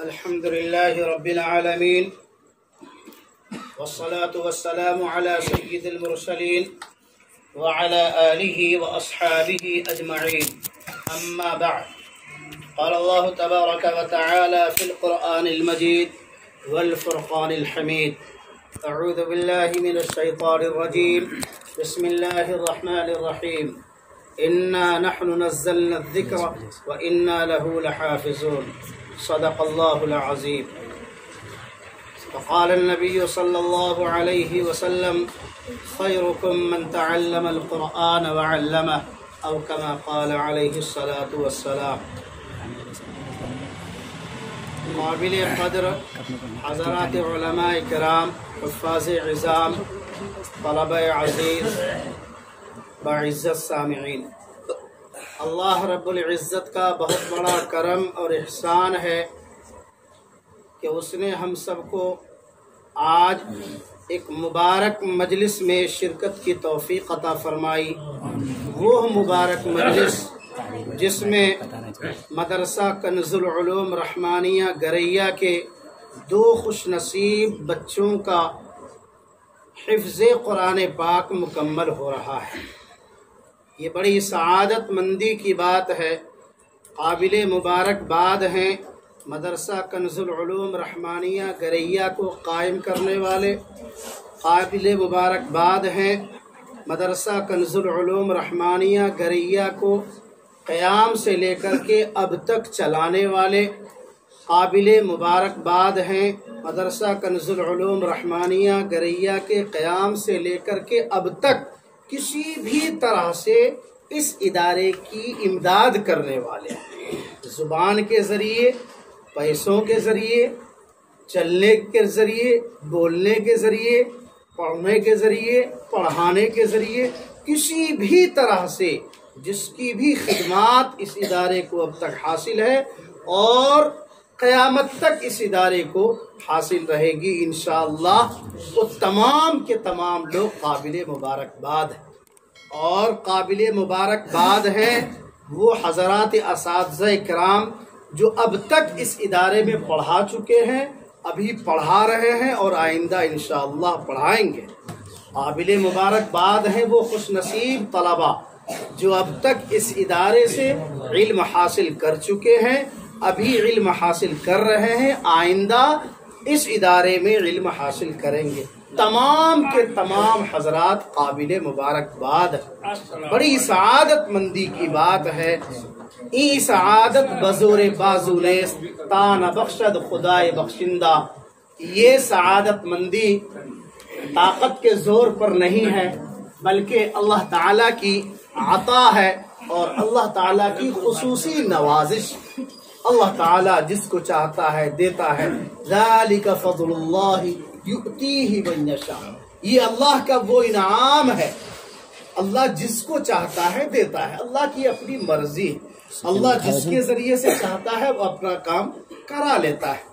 الحمد لله رب العالمين والصلاة والسلام على سيد المرسلين وعلى آله وأصحابه أجمعين أما بعد قال الله تبارك وتعالى في القرآن المجيد والفرقان الحميد أعوذ بالله من الشيطان الرجيم بسم الله الرحمن الرحيم إنا نحن نزلنا الذكر وإنا له لحافظون صدق الله العظيم. وقال النبي صلى الله عليه وسلم خيركم من تعلم القرآن وعلمه أو كما قال عليه الصلاة والسلام. قابل قدر حضرات علماء کرام، حفاظ عظام، طلبہ عزیز، باعزت سامعین، اللہ رب العزت کا بہت بڑا کرم اور احسان ہے کہ اس نے ہم سب کو آج ایک مبارک مجلس میں شرکت کی توفیق عطا فرمائی. وہ مبارک مجلس جس میں مدرسہ کنز العلوم رحمانیہ گریا کے 2 خوش نصیب بچوں کا حفظ قرآن پاک مکمل ہو رہا ہے. یہ بڑی سعادت مندی کی بات ہے. قابل مبارکباد ہیں مدرسہ کنز العلوم رحمانیہ گریا کو قائم کرنے والے. قابل مبارکباد ہیں مدرسہ کنز العلوم رحمانیہ گریا کو قیام سے لے کر کے اب تک چلانے والے. قابل مبارکباد ہیں مدرسہ کنز العلوم رحمانیہ گریا کے قیام سے لے کر کے اب تک کسی بھی طرح سے اس ادارے کی امداد کرنے والے ہیں. زبان کے ذریعے، پیسوں کے ذریعے، چلنے کے ذریعے، بولنے کے ذریعے، پڑھنے کے ذریعے، پڑھانے کے ذریعے، کسی بھی طرح سے جس کی بھی خدمات اس ادارے کو اب تک حاصل ہے اور قیامت تک اس ادارے کو حاصل رہے گی انشاءاللہ، وہ تمام کے تمام لوگ قابل مبارکباد ہیں. اور قابل مبارکباد ہیں وہ حضرات اساتذہ کرام جو اب تک اس ادارے میں پڑھا چکے ہیں، ابھی پڑھا رہے ہیں اور آئندہ انشاءاللہ پڑھائیں گے. قابل مبارکباد ہیں وہ خوش نصیب طلبہ جو اب تک اس ادارے سے علم حاصل کر چکے ہیں، ابھی علم حاصل کر رہے ہیں، آئندہ اس ادارے میں علم حاصل کریں گے. تمام کے تمام حضرات قابل مبارکباد. بڑی سعادت مندی کی بات ہے. ای سعادت بزور بازو نیست تا نہ بخشد خدائے بخشندہ. یہ سعادت مندی طاقت کے زور پر نہیں ہے بلکہ اللہ تعالیٰ کی عطا ہے اور اللہ تعالیٰ کی خصوصی نوازش. اللہ تعالیٰ جس کو چاہتا ہے دیتا ہے. ذالک فضل اللہ یؤتیہ من یشاء. یہ اللہ کا وہ انعام ہے. اللہ جس کو چاہتا ہے دیتا ہے. اللہ کی اپنی مرضی ہے. اللہ جس کے ذریعے سے چاہتا ہے وہ اپنا کام کرا لیتا ہے.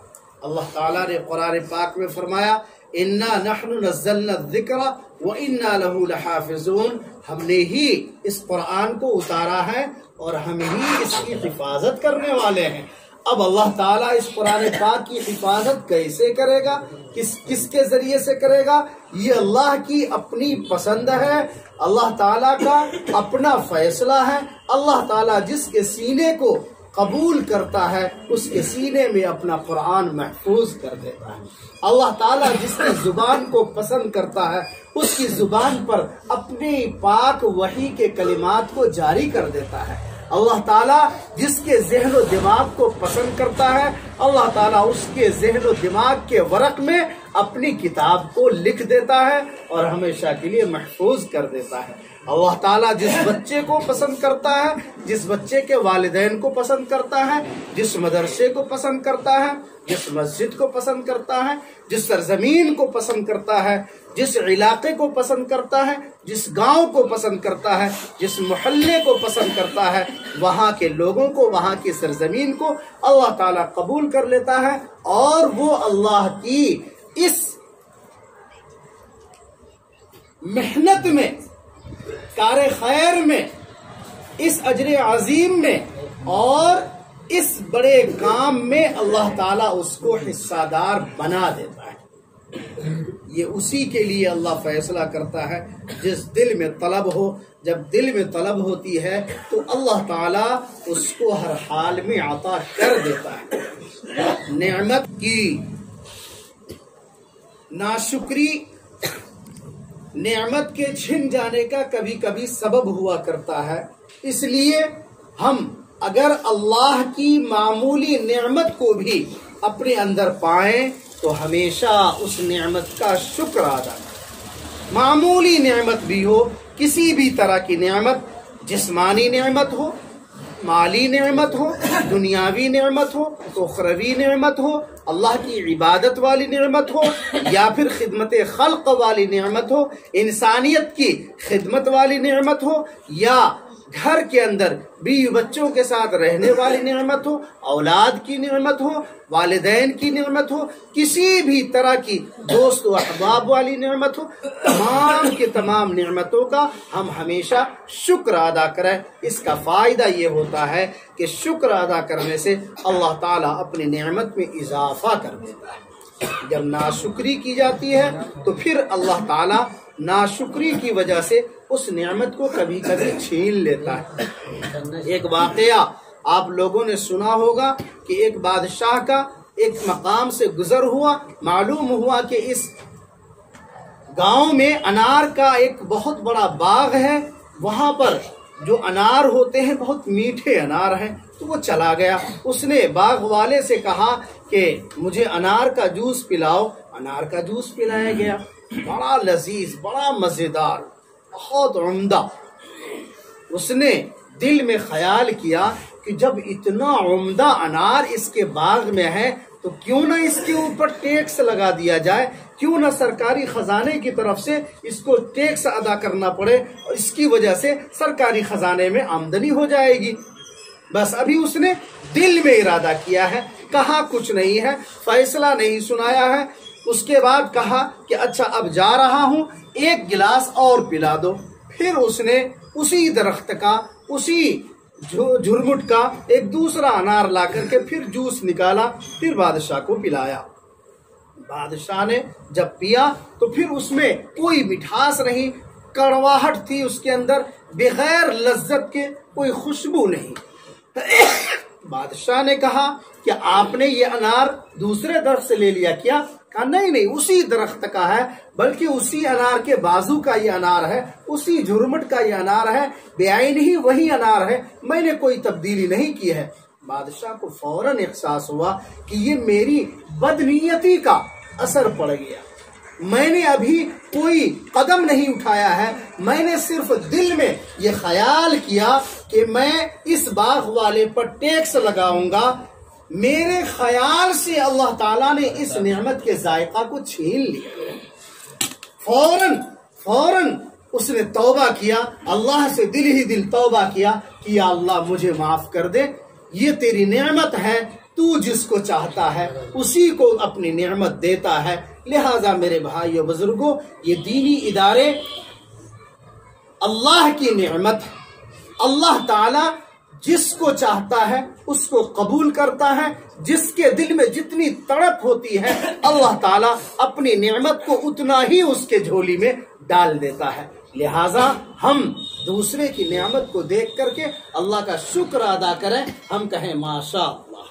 اللہ تعالیٰ نے قرآن پاک میں فرمایا انا نحن نزلنا الذکر وانا له لحافظون. ہم نے ہی اس قرآن کو اتارا ہے اور ہم ہی اس کی حفاظت کرنے والے ہیں. اب اللہ تعالیٰ اس قرآن پاک کی حفاظت کیسے کرے گا، کس کے ذریعے سے کرے گا، یہ اللہ کی اپنی پسند ہے. اللہ تعالیٰ کا اپنا فیصلہ ہے. اللہ تعالیٰ جس کے سینے کو قبول کرتا ہے اس کے سینے میں اپنا قرآن محفوظ کر دیتا ہے. اللہ تعالیٰ جس کی زبان کو پسند کرتا ہے اس کی زبان پر اپنی پاک وحی کے کلمات کو جاری کر دیتا ہے. اللہ تعالیٰ جس کے ذہن و دماغ کو پسند کرتا ہے اللہ تعالیٰ اس کے ذہن و دماغ کے ورق میں اپنی کتاب کو لکھ دیتا ہے اور ہمیشہ کے لیے محفوظ کر دیتا ہے. اللہ تعالیٰ جس بچے کو پسند کرتا ہے، جس بچے کے والدین کو پسند کرتا ہے، جس مدرسے کو پسند کرتا ہے، جس مسجد کو پسند کرتا ہے، جس سرزمین کو پسند کرتا ہے، جس علاقے کو پسند کرتا ہے، جس گاؤں کو پسند کرتا ہے، جس محلے کو پسند کرتا ہے، وہاں کے لوگوں کو، وہاں کی سرزمین کو اللہ تعالیٰ قبول کر لیتا ہے. اور وہ اللہ کی اس محنت میں، کار خیر میں، اس اجر عظیم میں اور اس بڑے کام میں اللہ تعالیٰ اس کو حصہ دار بنا دیتا ہے۔ یہ اسی کے لیے اللہ فیصلہ کرتا ہے جس دل میں طلب ہو۔ جب دل میں طلب ہوتی ہے تو اللہ تعالیٰ اس کو ہر حال میں عطا کر دیتا ہے۔ نعمت کی ناشکری نعمت کے چھن جانے کا کبھی کبھی سبب ہوا کرتا ہے، اس لیے ہم اگر اللہ کی معمولی نعمت کو بھی اپنے اندر پائیں تو ہمیشہ اس نعمت کا شکر ادا کریں۔ معمولی نعمت بھی ہو، کسی بھی طرح کی نعمت، جسمانی نعمت ہو، مالی نعمت ہو، دنیاوی نعمت ہو، اخروی نعمت ہو، اللہ کی عبادت والی نعمت ہو، یا پھر خدمت خلق والی نعمت ہو، انسانیت کی خدمت والی نعمت ہو، یا گھر کے اندر بیوی بچوں کے ساتھ رہنے والی نعمت ہو، اولاد کی نعمت ہو، والدین کی نعمت ہو، کسی بھی طرح کی دوست و احباب والی نعمت ہو، تمام کے تمام نعمتوں کا ہم ہمیشہ شکر ادا کریں۔ اس کا فائدہ یہ ہوتا ہے کہ شکر ادا کرنے سے اللہ تعالیٰ اپنی نعمت میں اضافہ کر دیتا ہے۔ جب ناشکری کی جاتی ہے تو پھر اللہ تعالیٰ ناشکری کی وجہ سے اس نعمت کو کبھی کبھی چھین لیتا ہے۔ ایک واقعہ آپ لوگوں نے سنا ہوگا کہ ایک بادشاہ کا ایک مقام سے گزر ہوا، معلوم ہوا کہ اس گاؤں میں انار کا ایک بہت بڑا باغ ہے، وہاں پر جو انار ہوتے ہیں بہت میٹھے انار ہیں۔ تو وہ چلا گیا، اس نے باغ والے سے کہا کہ مجھے انار کا جوس پلاؤ۔ انار کا جوس پلایا گیا، بڑا لذیذ، بڑا مزیدار، بہت عمدہ۔ اس نے دل میں خیال کیا کہ جب اتنا عمدہ انار اس کے باغ میں ہے تو کیوں نہ اس کے اوپر ٹیکس لگا دیا جائے، کیوں نہ سرکاری خزانے کی طرف سے اس کو ٹیکس ادا کرنا پڑے، اور اس کی وجہ سے سرکاری خزانے میں آمدنی ہو جائے گی۔ بس ابھی اس نے دل میں ارادہ کیا ہے، کہا کچھ نہیں ہے، فیصلہ نہیں سنایا ہے۔ اس کے بعد کہا کہ اچھا اب جا رہا ہوں، ایک گلاس اور پلا دو۔ پھر اس نے اسی درخت کا، اسی جھرمٹ کا ایک دوسرا انار لا کر کے پھر جوس نکالا، پھر بادشاہ کو پلایا۔ بادشاہ نے جب پیا تو پھر اس میں کوئی مٹھاس نہیں، کڑواہٹ تھی اس کے اندر، بغیر لذت کے کوئی خوشبو نہیں۔ بادشاہ نے کہا کہ آپ نے یہ انار دوسرے درخت سے لے لیا کیا؟ کہا نہیں، اسی درخت کا ہے، بلکہ اسی انار کے بازو کا یہ انار ہے، اسی جھرمٹ کا یہ انار ہے، بعین ہی وہی انار ہے، میں نے کوئی تبدیلی نہیں کی ہے۔ بادشاہ کو فوراً احساس ہوا کہ یہ میری بدنیتی کا اثر پڑ گیا، میں نے ابھی کوئی قدم نہیں اٹھایا ہے، میں نے صرف دل میں یہ خیال کیا کہ میں اس باغ والے پر ٹیکس لگاؤں گا، میرے خیال سے اللہ تعالیٰ نے اس نعمت کے ذائقہ کو چھین لیا۔ فوراً اس نے توبہ کیا، اللہ سے دل ہی دل توبہ کیا کہ یا اللہ مجھے معاف کر دے، یہ تیری نعمت ہے، تو جس کو چاہتا ہے اسی کو اپنی نعمت دیتا ہے۔ لہذا میرے بھائیو بزرگوں، یہ دینی ادارے اللہ کی نعمت ہے، اللہ تعالیٰ جس کو چاہتا ہے اس کو قبول کرتا ہے، جس کے دل میں جتنی تڑپ ہوتی ہے اللہ تعالیٰ اپنی نعمت کو اتنا ہی اس کے جھولی میں ڈال دیتا ہے۔ لہٰذا ہم دوسرے کی نعمت کو دیکھ کر کے اللہ کا شکر ادا کریں، ہم کہیں ماشاء اللہ،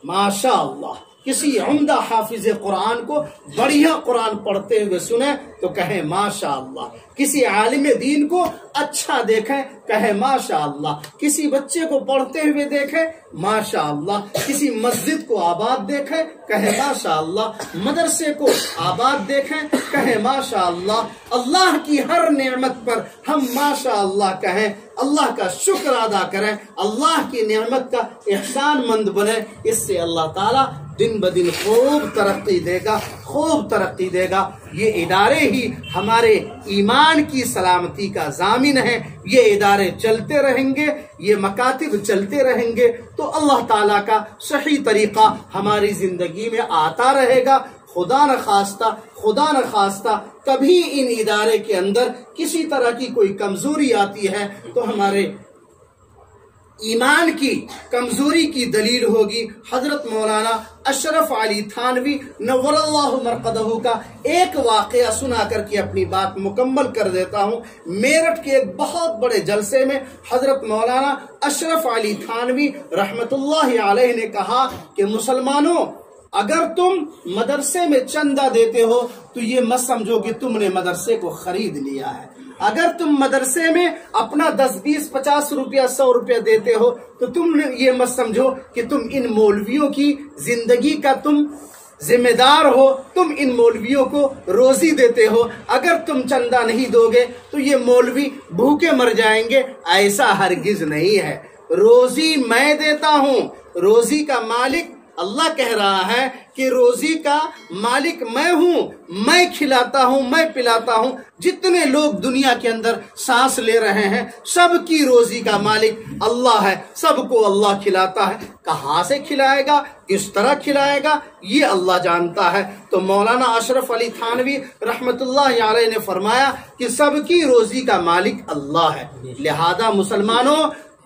ماشاء اللہ۔ کسی عمدہ حافظ قرآن کو بڑھیا قرآن پڑھتے ہوئے سنیں تو کہیں ماشاء اللہ، کسی عالم دین کو اچھا دیکھیں کہیں ماشاء اللہ، کسی بچے کو پڑھتے ہوئے دیکھیں ماشاء اللہ، کسی مسجد کو آباد دیکھیں کہیں ماشاء اللہ، مدرسے کو آباد دیکھیں کہیں ماشاء اللہ۔ اللہ کی ہر نعمت پر ہم ماشاء اللہ کہیں، اللہ کا شکر ادا کریں، اللہ کی نعمت کا احسان مند بنیں، اس سے اللہ تعالیٰ دن بدن خوب ترقی دے گا، خوب ترقی دے گا۔ یہ ادارے ہی ہمارے ایمان کی سلامتی کا ضامن ہے، یہ ادارے چلتے رہیں گے، یہ مکاتب چلتے رہیں گے تو اللہ تعالیٰ کا صحیح طریقہ ہماری زندگی میں آتا رہے گا۔ خدا نخواستہ کبھی ان ادارے کے اندر کسی طرح کی کوئی کمزوری آتی ہے تو ہمارے ایمان کی کمزوری کی دلیل ہوگی حضرت مولانا اشرف علی تھانوی نور اللہ مرقدہ کا ایک واقعہ سنا کر کے اپنی بات مکمل کر دیتا ہوں۔ میرٹھ کے ایک بہت بڑے جلسے میں حضرت مولانا اشرف علی تھانوی رحمت اللہ علیہ نے کہا کہ مسلمانوں، اگر تم مدرسے میں چندہ دیتے ہو تو یہ مت سمجھو کہ تم نے مدرسے کو خرید لیا ہے۔ اگر تم مدرسے میں اپنا 10 20 50 روپیہ 100 روپیہ دیتے ہو تو تم نے یہ مت سمجھو کہ تم ان مولویوں کی زندگی کا تم ذمہ دار ہو، تم ان مولویوں کو روزی دیتے ہو۔ اگر تم چندہ نہیں دو گے تو یہ مولوی بھوکے مر جائیں گے، ایسا ہرگز نہیں ہے۔ روزی میں دیتا ہوں، روزی کا مالک اللہ کہہ رہا ہے کہ روزی کا مالک میں ہوں، میں کھلاتا ہوں، میں پلاتا ہوں۔ جتنے لوگ دنیا کے اندر سانس لے رہے ہیں سب کی روزی کا مالک اللہ ہے، سب کو اللہ کھلاتا ہے۔ کہاں سے کھلائے گا، کس طرح کھلائے گا، یہ اللہ جانتا ہے۔ تو مولانا اشرف علی تھانوی رحمت اللہ علیہ نے فرمایا کہ سب کی روزی کا مالک اللہ ہے، لہذا مسلمانوں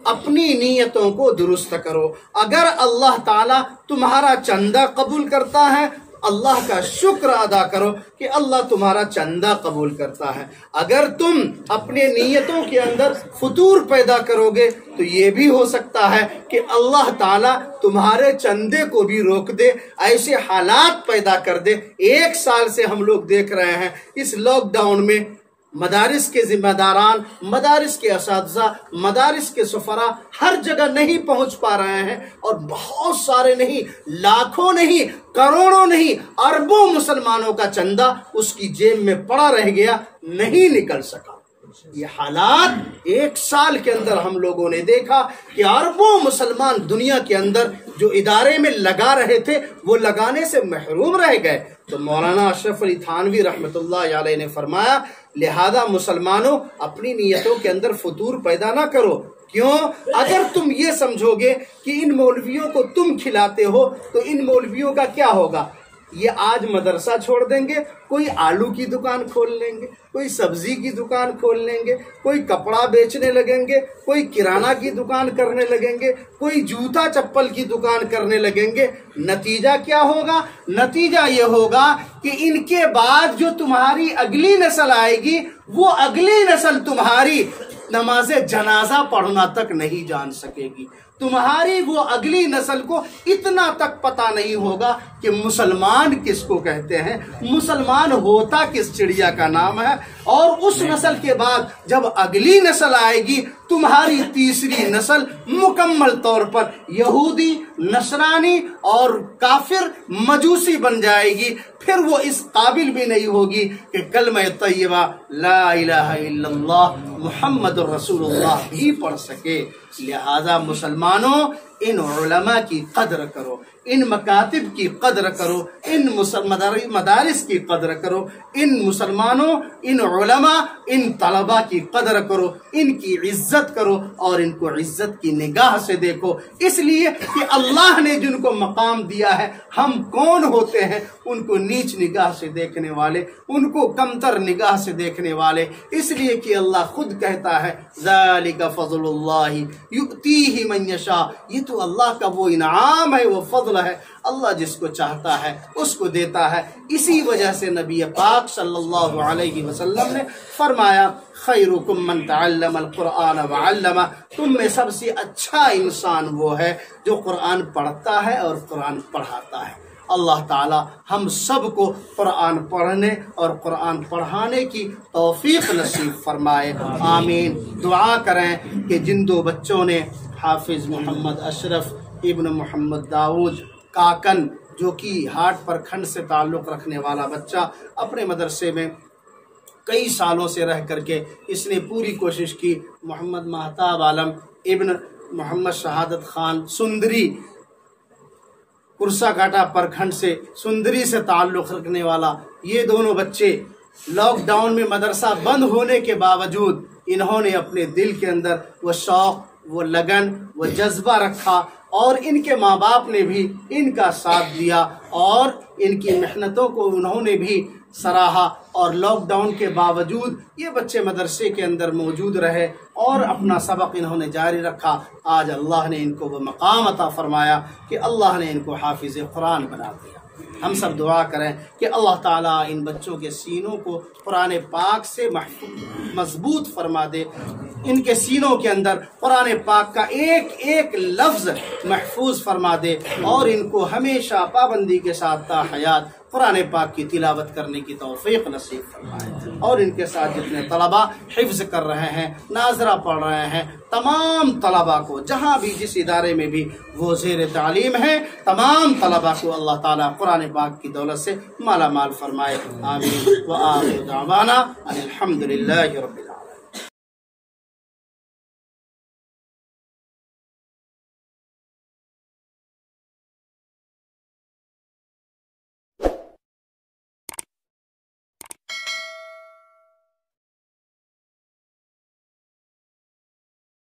اپنی نیتوں کو درست کرو۔ اگر اللہ تعالیٰ تمہارا چندہ قبول کرتا ہے اللہ کا شکر ادا کرو کہ اللہ تمہارا چندہ قبول کرتا ہے۔ اگر تم اپنے نیتوں کے اندر فطور پیدا کرو گے تو یہ بھی ہو سکتا ہے کہ اللہ تعالیٰ تمہارے چندے کو بھی روک دے، ایسے حالات پیدا کر دے۔ 1 سال سے ہم لوگ دیکھ رہے ہیں اس لاک ڈاؤن میں مدارس کے ذمہ داران، مدارس کے اساتذہ، مدارس کے سفراء ہر جگہ نہیں پہنچ پا رہے ہیں، اور بہت سارے نہیں، لاکھوں نہیں، کروڑوں نہیں، اربوں مسلمانوں کا چندہ اس کی جیب میں پڑا رہ گیا، نہیں نکل سکا۔ یہ حالات 1 سال کے اندر ہم لوگوں نے دیکھا کہ اربوں مسلمان دنیا کے اندر جو ادارے میں لگا رہے تھے وہ لگانے سے محروم رہ گئے۔ تو مولانا اشرف علی تھانوی رحمت اللہ علیہ نے فرمایا لہذا مسلمانوں اپنی نیتوں کے اندر فطور پیدا نہ کرو۔ کیوں؟ اگر تم یہ سمجھو گے کہ ان مولویوں کو تم کھلاتے ہو تو ان مولویوں کا کیا ہوگا؟ یہ آج مدرسہ چھوڑ دیں گے، کوئی آلو کی دکان کھول لیں گے، کوئی سبزی کی دکان کھول لیں گے، کوئی کپڑا بیچنے لگیں گے، کوئی کرانہ کی دکان کرنے لگیں گے، کوئی جوتا چپل کی دکان کرنے لگیں گے۔ نتیجہ کیا ہوگا؟ نتیجہ یہ ہوگا کہ ان کے بعد جو تمہاری اگلی نسل آئے گی وہ اگلی نسل تمہاری نماز جنازہ پڑھنا تک نہیں جان سکے گی۔ تمہاری وہ اگلی نسل کو اتنا تک پتہ نہیں ہوگا کہ مسلمان کس کو کہتے ہیں، مسلمان ہوتا کس چڑیا کا نام ہے۔ اور اس نسل کے بعد جب اگلی نسل آئے گی تمہاری تیسری نسل مکمل طور پر یہودی، نصرانی اور کافر، مجوسی بن جائے گی۔ پھر وہ اس قابل بھی نہیں ہوگی کہ کلمہ طیبہ لا الہ الا اللہ محمد رسول اللہ بھی پڑھ سکے۔ لہذا مسلمانوں ان علماء کی قدر کرو، ان مکاتب کی قدر کرو، ان مدارس کی قدر کرو، ان مسلمانوں، ان علماء، ان طلباء کی قدر کرو، ان کی عزت کرو اور ان کو عزت کی نگاہ سے دیکھو، اس لیے کہ اللہ نے جن کو مقام دیا ہے ہم کون ہوتے ہیں ان کو نیچ نگاہ سے دیکھنے والے، ان کو کمتر نگاہ سے دیکھنے والے، اس لیے کہ اللہ خود کہتا ہے ذالک فضل اللہ یؤتیہ من یشاء، یہ تو اللہ کا وہ انعام ہے، وہ فضل ہے، اللہ جس کو چاہتا ہے اس کو دیتا ہے۔ اسی وجہ سے نبی پاک صلی اللہ علیہ وسلم نے فرمایا خیرکم من تعلم القرآن وعلمہ، تم میں سب سے اچھا انسان وہ ہے جو قرآن پڑھتا ہے اور قرآن پڑھاتا ہے۔ اللہ تعالی ہم سب کو قرآن پڑھنے اور قرآن پڑھانے کی توفیق نصیب فرمائے، آمین۔ دعا کریں کہ جن 2 بچوں نے حافظ محمد اشرف ابن محمد داؤد کاکن جو کہ ہاٹ پر کھنڈ سے تعلق رکھنے والا بچہ اپنے مدرسے میں کئی سالوں سے رہ کر کے اس نے پوری کوشش کی، محمد مہتاب عالم ابن محمد شہادت خان سندری کرسا کاٹا پرکھنڈ سے، سندری سے تعلق رکھنے والا، یہ دونوں بچے لاک ڈاؤن میں مدرسہ بند ہونے کے باوجود انہوں نے اپنے دل کے اندر وہ شوق، وہ لگن، وہ جذبہ رکھا اور ان کے ماں باپ نے بھی ان کا ساتھ دیا اور ان کی محنتوں کو انہوں نے بھی سراہا، اور لاک ڈاؤن کے باوجود یہ بچے مدرسے کے اندر موجود رہے اور اپنا سبق انہوں نے جاری رکھا۔ آج اللہ نے ان کو وہ مقام عطا فرمایا کہ اللہ نے ان کو حافظ قرآن بنا دیا۔ ہم سب دعا کریں کہ اللہ تعالیٰ ان بچوں کے سینوں کو قرآن پاک سے مضبوط فرما دے، ان کے سینوں کے اندر قرآن پاک کا ایک ایک لفظ محفوظ فرما دے، اور ان کو ہمیشہ پابندی کے ساتھ تا حیات قرآن پاک کی تلاوت کرنے کی توفیق نصیب فرمائے، اور ان کے ساتھ جتنے طلباء حفظ کر رہے ہیں، ناظرہ پڑھ رہے ہیں، تمام طلباء کو جہاں بھی جس ادارے میں بھی وہ زیر تعلیم ہیں، تمام طلباء کو اللہ تعالیٰ قرآن پاک کی دولت سے مالا مال فرمائے۔ آمین۔ وآخر دعوانا ان الحمد للہ رب العالمین۔